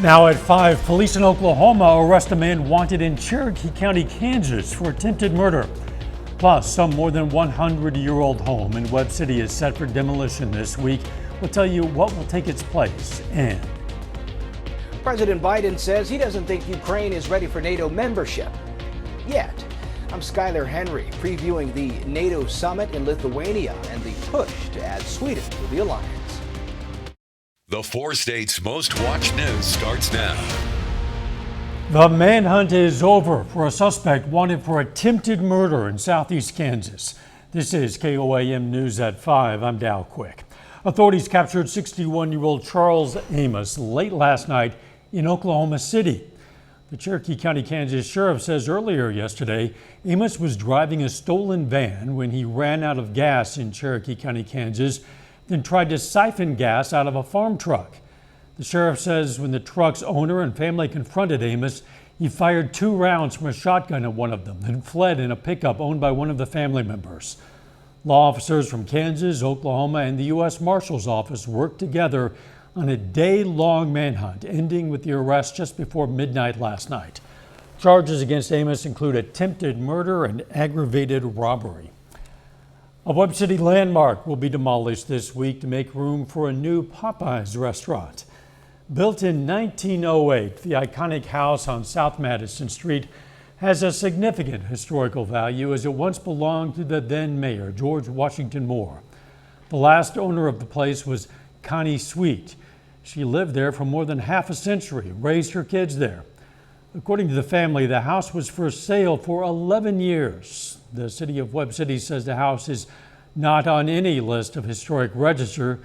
Now at 5, police in Oklahoma arrest a man wanted in Cherokee County, Kansas for attempted murder. Plus, some more than 100-year-old home in Webb City is set for demolition this week. We'll tell you what will take its place. And President Biden says he doesn't think Ukraine is ready for NATO membership yet. I'm Skylar Henry, previewing the NATO summit in Lithuania and the push to add Sweden to the alliance. The 4 states' most watched news starts now. The manhunt is over for a suspect wanted for attempted murder in southeast Kansas. This is KOAM News at 5. I'm Dow Quick. Authorities captured 61-year-old Charles Amos late last night in Oklahoma City. The Cherokee County, Kansas Sheriff says earlier yesterday, Amos was driving a stolen van when he ran out of gas in Cherokee County, Kansas, then tried to siphon gas out of a farm truck. The sheriff says when the truck's owner and family confronted Amos, he fired 2 rounds from a shotgun at one of them, then fled in a pickup owned by one of the family members. Law officers from Kansas, Oklahoma, and the U.S. Marshal's Office worked together on a day-long manhunt, ending with the arrest just before midnight last night. Charges against Amos include attempted murder and aggravated robbery. A Webb City landmark will be demolished this week to make room for a new Popeyes restaurant. Built in 1908, the iconic house on South Madison Street has a significant historical value as it once belonged to the then mayor, George Washington Moore. The last owner of the place was Connie Sweet. She lived there for more than half a century, raised her kids there. According to the family, the house was for sale for 11 years. The city of Webb City says the house is not on any list of historic register.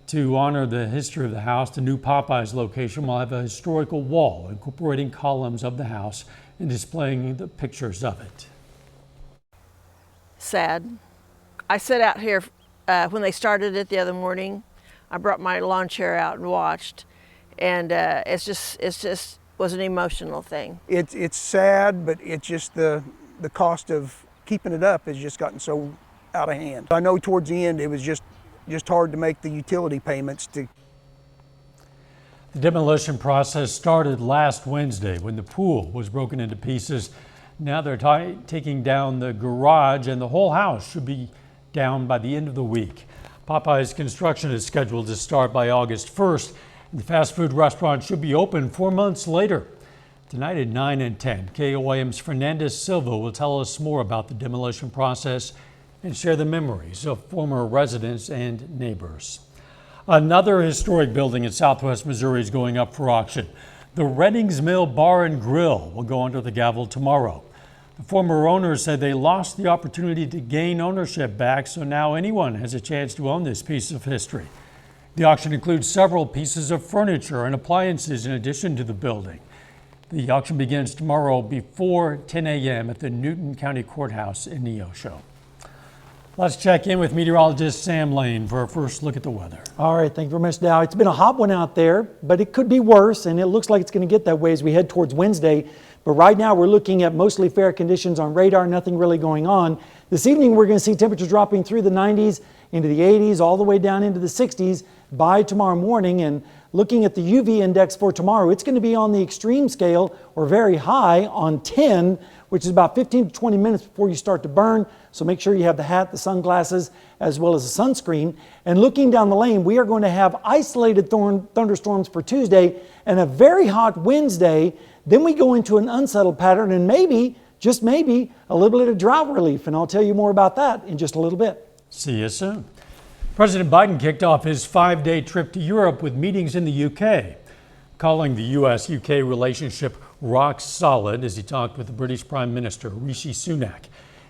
To honor the history of the house, the new Popeyes location will have a historical wall incorporating columns of the house and displaying the pictures of it. Sad. I sat out here when they started it the other morning. I brought my lawn chair out and watched, and it's just was an emotional thing. It's sad, but it's just the cost of keeping it up has just gotten so out of hand. I know towards the end it was just hard to make the utility payments. The demolition process started last Wednesday when the pool was broken into pieces. Now they're taking down the garage, and the whole house should be down by the end of the week. Popeye's construction is scheduled to start by August 1st. The fast food restaurant should be open 4 months later. Tonight at 9 and 10, KOAM's Fernandez Silva will tell us more about the demolition process and share the memories of former residents and neighbors. Another historic building in southwest Missouri is going up for auction. The Reddings Mill Bar and Grill will go under the gavel tomorrow. The former owners said they lost the opportunity to gain ownership back, so now anyone has a chance to own this piece of history. The auction includes several pieces of furniture and appliances in addition to the building. The auction begins tomorrow before 10 a.m. at the Newton County Courthouse in Neosho. Let's check in with meteorologist Sam Lane for our first look at the weather. All right, thank you very much, Dow. It's been a hot one out there, but it could be worse, and it looks like it's going to get that way as we head towards Wednesday. But right now, we're looking at mostly fair conditions on radar, nothing really going on. This evening, we're going to see temperatures dropping through the 90s, into the 80s, all the way down into the 60s by tomorrow morning. And looking at the UV index for tomorrow, it's going to be on the extreme scale or very high on 10, which is about 15 to 20 minutes before you start to burn. So make sure you have the hat, the sunglasses, as well as the sunscreen. And looking down the lane, we are going to have isolated thunderstorms for Tuesday and a very hot Wednesday. Then we go into an unsettled pattern and maybe, just maybe, a little bit of drought relief. And I'll tell you more about that in just a little bit. See you soon. President Biden kicked off his 5-day trip to Europe with meetings in the UK, calling the U.S.-UK relationship rock solid as he talked with the British Prime Minister, Rishi Sunak.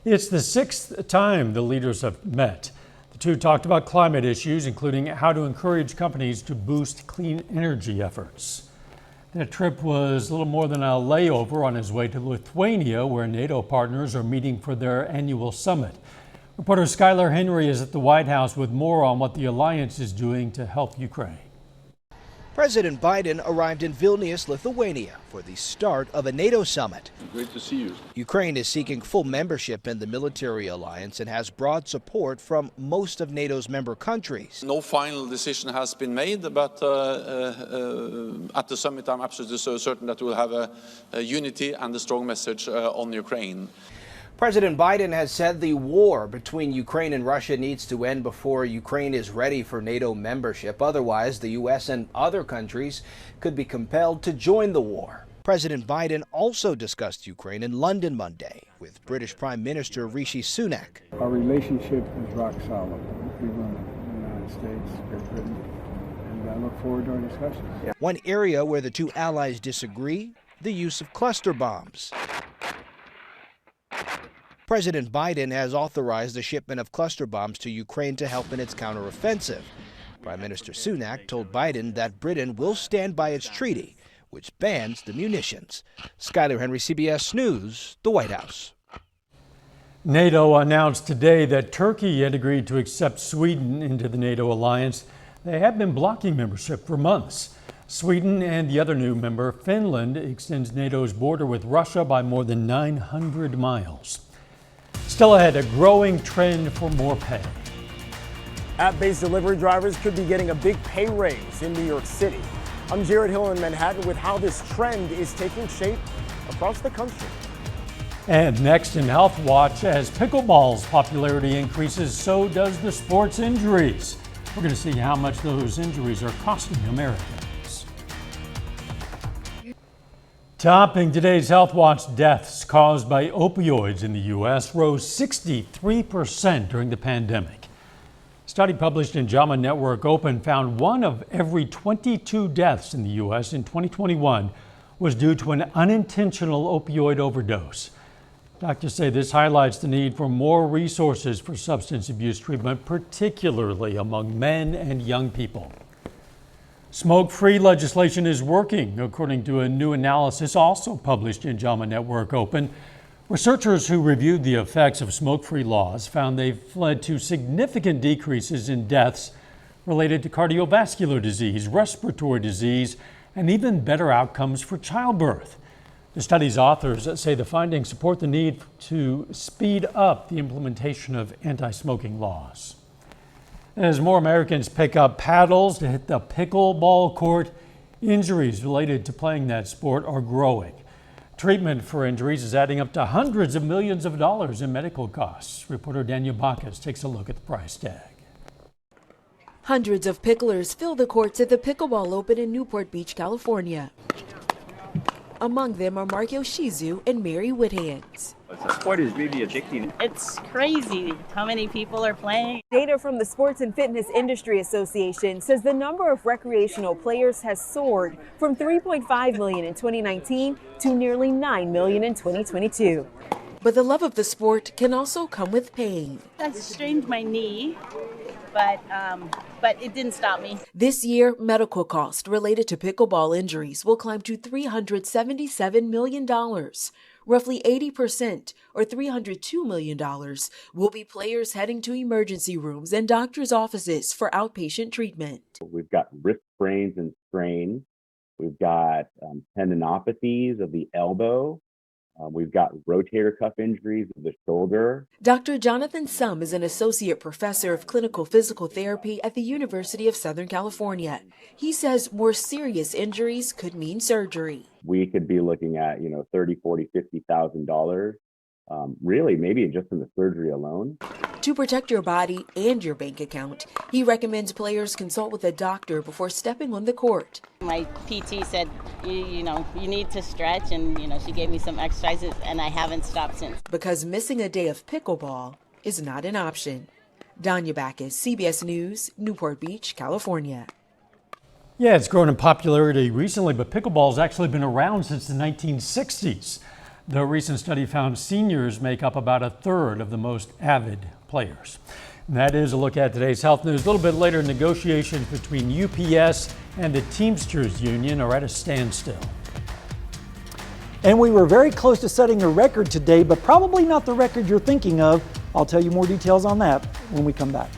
It's the 6th time the leaders have met. The two talked about climate issues, including how to encourage companies to boost clean energy efforts. That trip was a little more than a layover on his way to Lithuania, where NATO partners are meeting for their annual summit. Reporter Skylar Henry is at the White House with more on what the alliance is doing to help Ukraine. President Biden arrived in Vilnius, Lithuania for the start of a NATO summit. Great to see you. Ukraine is seeking full membership in the military alliance and has broad support from most of NATO's member countries. No final decision has been made, but at the summit I'm absolutely certain that we'll have a unity and a strong message on Ukraine. President Biden has said the war between Ukraine and Russia needs to end before Ukraine is ready for NATO membership. Otherwise, the U.S. and other countries could be compelled to join the war. President Biden also discussed Ukraine in London Monday with British Prime Minister Rishi Sunak. Our relationship is rock solid. We run the United States, Great Britain, and I look forward to our discussions. One area where the two allies disagree, the use of cluster bombs. President Biden has authorized the shipment of cluster bombs to Ukraine to help in its counteroffensive. Prime Minister Sunak told Biden that Britain will stand by its treaty, which bans the munitions. Skyler Henry, CBS News, the White House. NATO announced today that Turkey had agreed to accept Sweden into the NATO alliance. They have been blocking membership for months. Sweden and the other new member, Finland, extends NATO's border with Russia by more than 900 miles. Still ahead, a growing trend for more pay. App-based delivery drivers could be getting a big pay raise in New York City. I'm Jared Hill in Manhattan with how this trend is taking shape across the country. And next in Health Watch, as pickleball's popularity increases, so does the sports injuries. We're going to see how much those injuries are costing Americans. Topping today's Health Watch, deaths caused by opioids in the U.S. rose 63% during the pandemic. A study published in JAMA Network Open found 1 of every 22 deaths in the U.S. in 2021 was due to an unintentional opioid overdose. Doctors say this highlights the need for more resources for substance abuse treatment, particularly among men and young people. Smoke-free legislation is working, according to a new analysis also published in JAMA Network Open. Researchers who reviewed the effects of smoke-free laws found they've led to significant decreases in deaths related to cardiovascular disease, respiratory disease, and even better outcomes for childbirth. The study's authors say the findings support the need to speed up the implementation of anti-smoking laws. As more Americans pick up paddles to hit the pickleball court, injuries related to playing that sport are growing. Treatment for injuries is adding up to hundreds of millions of dollars in medical costs. Reporter Daniel Bacchus takes a look at the price tag. Hundreds of picklers fill the courts at the Pickleball Open in Newport Beach, California. Among them are Mark Yoshizu and Mary Whithands. The sport is really addicting. It's crazy how many people are playing. Data from the Sports and Fitness Industry Association says the number of recreational players has soared from 3.5 million in 2019 to nearly 9 million in 2022. But the love of the sport can also come with pain. I strained my knee, but it didn't stop me. This year, medical costs related to pickleball injuries will climb to $377 million. Roughly 80%, or $302 million, will be players heading to emergency rooms and doctors' offices for outpatient treatment. We've got wrist sprains and strains. We've got tendinopathies of the elbow. We've got rotator cuff injuries of the shoulder. Dr. Jonathan Sum is an associate professor of clinical physical therapy at the University of Southern California. He says more serious injuries could mean surgery. We could be looking at, $30,000, $40,000, $50,000, really maybe just in the surgery alone. To protect your body and your bank account, he recommends players consult with a doctor before stepping on the court. My PT said, you need to stretch, and she gave me some exercises, and I haven't stopped since. Because missing a day of pickleball is not an option. Danya Bacchus, CBS News, Newport Beach, California. Yeah, it's grown in popularity recently, but pickleball's actually been around since the 1960s. The recent study found seniors make up about a third of the most avid players. And that is a look at today's health news. A little bit later, negotiations between UPS and the Teamsters Union are at a standstill. And we were very close to setting a record today, but probably not the record you're thinking of. I'll tell you more details on that when we come back.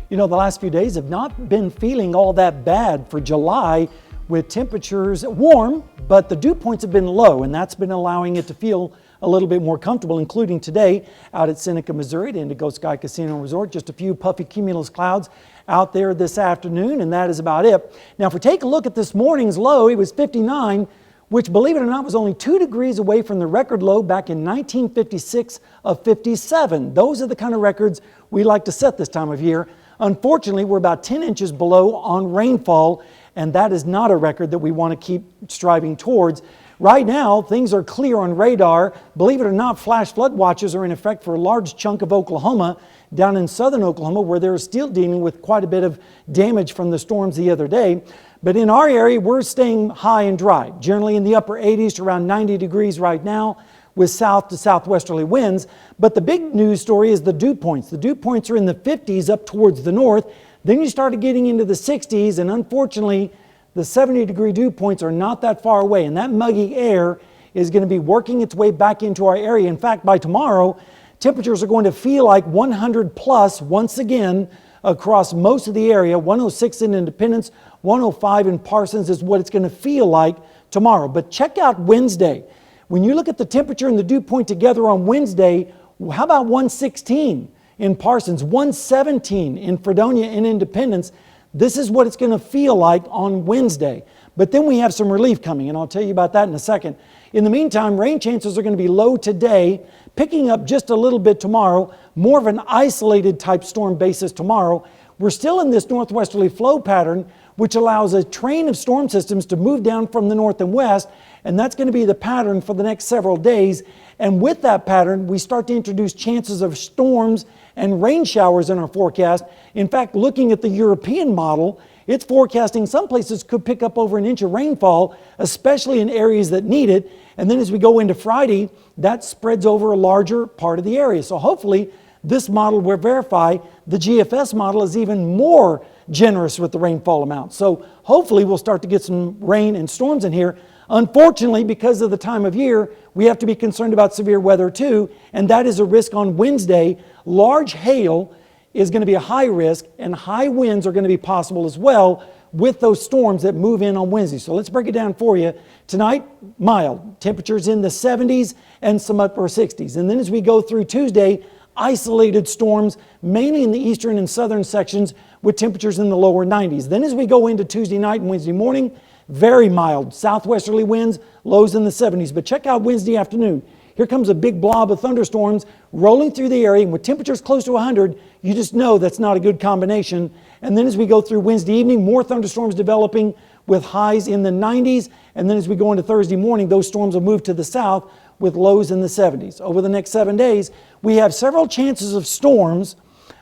You know, the last few days have not been feeling all that bad for July, with temperatures warm, but the dew points have been low, and that's been allowing it to feel a little bit more comfortable, including today out at Seneca, Missouri, at Indigo Sky Casino Resort. Just a few puffy cumulus clouds out there this afternoon, and that is about it. Now, if we take a look at this morning's low, it was 59, which, believe it or not, was only 2 degrees away from the record low back in 1956 of 57. Those are the kind of records we like to set this time of year. Unfortunately, we're about 10 inches below on rainfall, and that is not a record that we want to keep striving towards. Right now, things are clear on radar. Believe it or not, flash flood watches are in effect for a large chunk of Oklahoma, down in southern Oklahoma, where they're still dealing with quite a bit of damage from the storms the other day. But in our area, we're staying high and dry, generally in the upper 80s to around 90 degrees right now, with south to southwesterly winds. But the big news story is the dew points. The dew points are in the 50s up towards the north. Then you started getting into the 60s, and unfortunately, the 70-degree dew points are not that far away, and that muggy air is going to be working its way back into our area. In fact, by tomorrow, temperatures are going to feel like 100 plus once again across most of the area. 106 in Independence, 105 in Parsons is what it's going to feel like tomorrow. But check out Wednesday. When you look at the temperature and the dew point together on Wednesday, how about 116 in Parsons, 117 in Fredonia and Independence? This is what it's going to feel like on Wednesday. But then we have some relief coming, and I'll tell you about that in a second. In the meantime, rain chances are going to be low today, picking up just a little bit tomorrow, more of an isolated type storm basis tomorrow. We're still in this northwesterly flow pattern, which allows a train of storm systems to move down from the north and west, and that's going to be the pattern for the next several days. And with that pattern, we start to introduce chances of storms and rain showers in our forecast. In fact, looking at the European model, it's forecasting some places could pick up over an inch of rainfall, especially in areas that need it. And then as we go into Friday, that spreads over a larger part of the area. So hopefully this model will verify the GFS model is even more generous with the rainfall amount. So hopefully we'll start to get some rain and storms in here. Unfortunately, because of the time of year, we have to be concerned about severe weather too, and that is a risk on Wednesday. Large hail is going to be a high risk, and high winds are going to be possible as well with those storms that move in on Wednesday. So let's break it down for you. Tonight, mild. Temperatures in the 70s and some upper 60s. And then as we go through Tuesday, isolated storms, mainly in the eastern and southern sections with temperatures in the lower 90s. Then as we go into Tuesday night and Wednesday morning, very mild southwesterly winds, lows in the 70s. But check out Wednesday afternoon. Here comes a big blob of thunderstorms rolling through the area, and with temperatures close to 100, you just know that's not a good combination. And then as we go through Wednesday evening, more thunderstorms developing with highs in the 90s. And then as we go into Thursday morning, those storms will move to the south with lows in the 70s. Over the next 7 days, we have several chances of storms,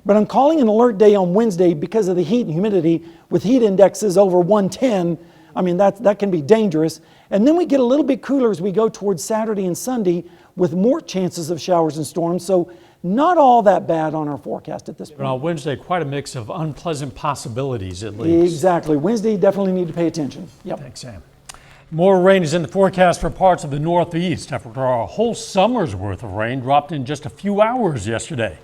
but I'm calling an alert day on Wednesday because of the heat and humidity with heat indexes over 110. I mean, that can be dangerous. And then we get a little bit cooler as we go towards Saturday and Sunday with more chances of showers and storms. So not all that bad on our forecast at this point. But on Wednesday, quite a mix of unpleasant possibilities at least. Exactly. Wednesday, definitely need to pay attention. Yep. Thanks, Sam. More rain is in the forecast for parts of the Northeast after a whole summer's worth of rain dropped in just a few hours yesterday.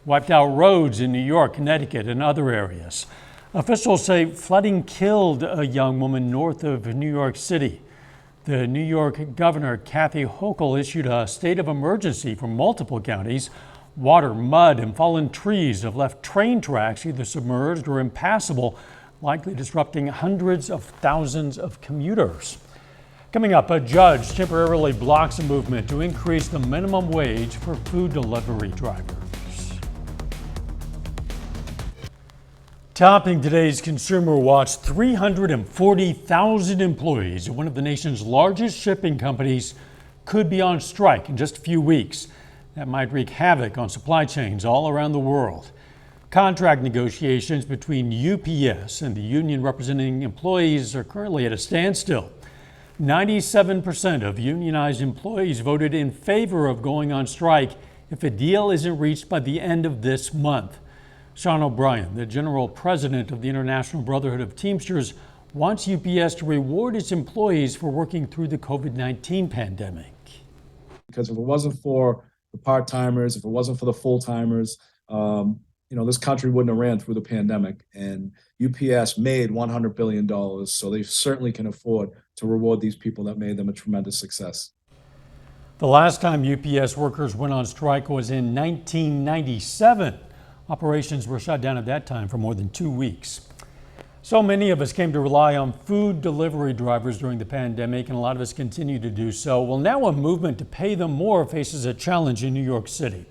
Wiped out roads in New York, Connecticut, and other areas. Officials say flooding killed a young woman north of New York City. The New York Governor, Kathy Hochul, issued a state of emergency for multiple counties. Water, mud, and fallen trees have left train tracks either submerged or impassable, likely disrupting hundreds of thousands of commuters. Coming up, a judge temporarily blocks a movement to increase the minimum wage for food delivery drivers. Topping today's Consumer Watch, 340,000 employees at one of the nation's largest shipping companies could be on strike in just a few weeks. That might wreak havoc on supply chains all around the world. Contract negotiations between UPS and the union representing employees are currently at a standstill. 97% of unionized employees voted in favor of going on strike if a deal isn't reached by the end of this month. Sean O'Brien, the general president of the International Brotherhood of Teamsters, wants UPS to reward its employees for working through the COVID-19 pandemic. Because if it wasn't for the part-timers, if it wasn't for the full-timers, this country wouldn't have ran through the pandemic, and UPS made $100 billion, so they certainly can afford to reward these people that made them a tremendous success. The last time UPS workers went on strike was in 1997. Operations were shut down at that time for more than 2 weeks. So many of us came to rely on food delivery drivers during the pandemic, and a lot of us continue to do so. Well, now a movement to pay them more faces a challenge in New York City.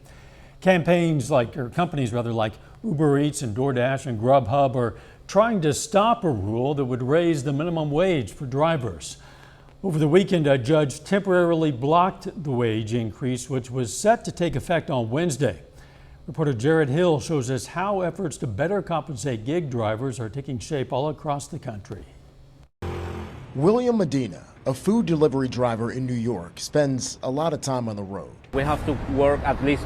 Companies like Uber Eats and DoorDash and Grubhub are trying to stop a rule that would raise the minimum wage for drivers. Over the weekend, a judge temporarily blocked the wage increase, which was set to take effect on Wednesday. Reporter Jared Hill shows us how efforts to better compensate gig drivers are taking shape all across the country. William Medina, a food delivery driver in New York, spends a lot of time on the road. We have to work at least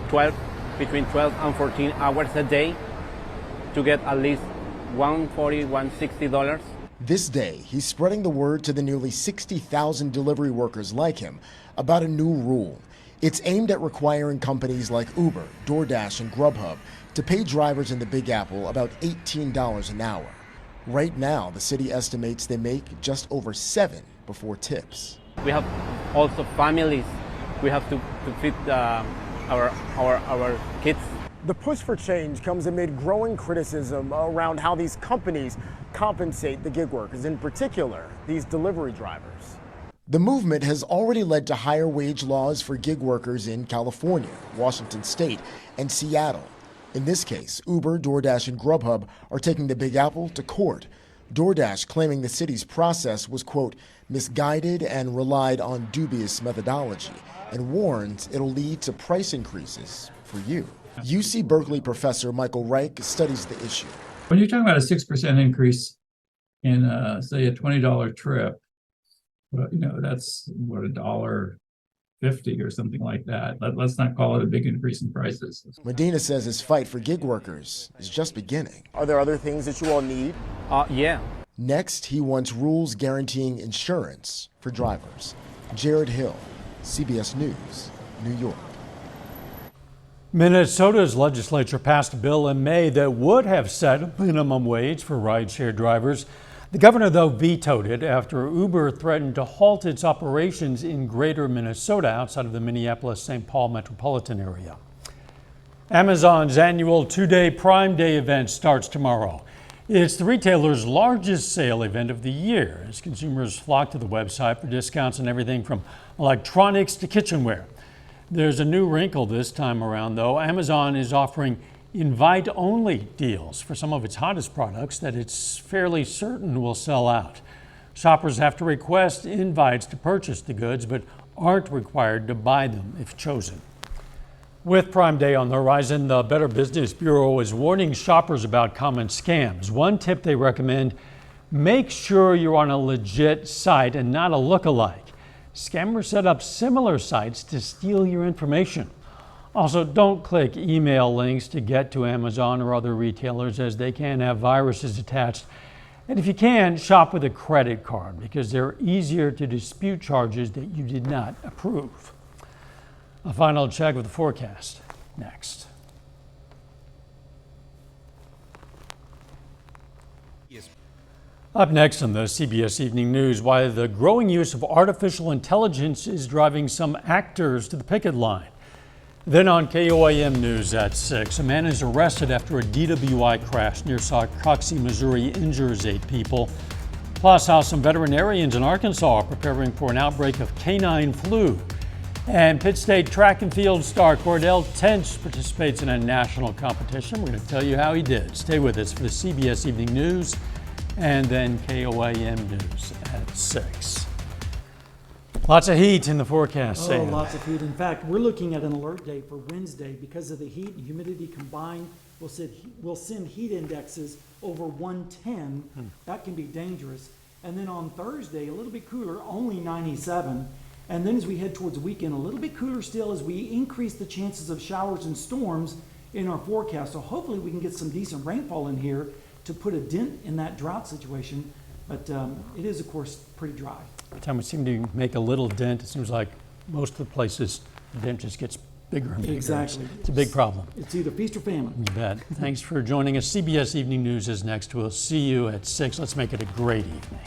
between 12 and 14 hours a day to get at least $140, $160. This day, he's spreading the word to the nearly 60,000 delivery workers like him about a new rule. It's aimed at requiring companies like Uber, DoorDash, and Grubhub to pay drivers in the Big Apple about $18 an hour. Right now, the city estimates they make just over $7 before tips. We have also families. We have to feed our kids. The push for change comes amid growing criticism around how these companies compensate the gig workers, in particular, these delivery drivers. The movement has already led to higher wage laws for gig workers in California, Washington State, and Seattle. In this case, Uber, DoorDash, and Grubhub are taking the Big Apple to court. DoorDash claiming the city's process was, quote, misguided and relied on dubious methodology, and warns it'll lead to price increases for you. UC Berkeley professor Michael Reich studies the issue. When you're talking about a 6% increase in, say, a $20 trip, well, that's what, $1.50 or something like that. Let's not call it a big increase in prices. Medina says his fight for gig workers is just beginning. Are there other things that you all need? Yeah. Next, he wants rules guaranteeing insurance for drivers. Jared Hill, CBS News, New York. Minnesota's legislature passed a bill in May that would have set a minimum wage for rideshare drivers. The governor, though, vetoed it after Uber threatened to halt its operations in greater Minnesota outside of the Minneapolis-St. Paul metropolitan area. Amazon's annual two-day Prime Day event starts tomorrow. It's the retailer's largest sale event of the year as consumers flock to the website for discounts on everything from electronics to kitchenware. There's a new wrinkle this time around, though. Amazon is offering invite-only deals for some of its hottest products that it's fairly certain will sell out. Shoppers have to request invites to purchase the goods, but aren't required to buy them if chosen. With Prime Day on the horizon, the Better Business Bureau is warning shoppers about common scams. One tip they recommend: make sure you're on a legit site and not a look-alike. Scammers set up similar sites to steal your information. Also, don't click email links to get to Amazon or other retailers, as they can have viruses attached. And if you can, shop with a credit card because they're easier to dispute charges that you did not approve. A final check of the forecast next. Up next on the CBS Evening News, why the growing use of artificial intelligence is driving some actors to the picket line. Then on KOAM News at 6, a man is arrested after a DWI crash near Saucony, Missouri injures 8 people. Plus, how some veterinarians in Arkansas are preparing for an outbreak of canine flu. And Pitt State track and field star Cordell Tench participates in a national competition. We're going to tell you how he did. Stay with us for the CBS Evening News and then KOAM News at 6. Lots of heat in the forecast. Oh, lots of heat. In fact, we're looking at an alert day for Wednesday because of the heat and humidity combined. We'll send heat indexes over 110. That can be dangerous. And then on Thursday, a little bit cooler, only 97. And then as we head towards the weekend, a little bit cooler still as we increase the chances of showers and storms in our forecast. So hopefully we can get some decent rainfall in here to put a dent in that drought situation. But it is, of course, pretty dry. Every time we seem to make a little dent, it seems like most of the places the dent just gets bigger and bigger. Exactly. It's a big problem. It's either feast or famine. You bet. Thanks for joining us. CBS Evening News is next. We'll see you at 6. Let's make it a great evening.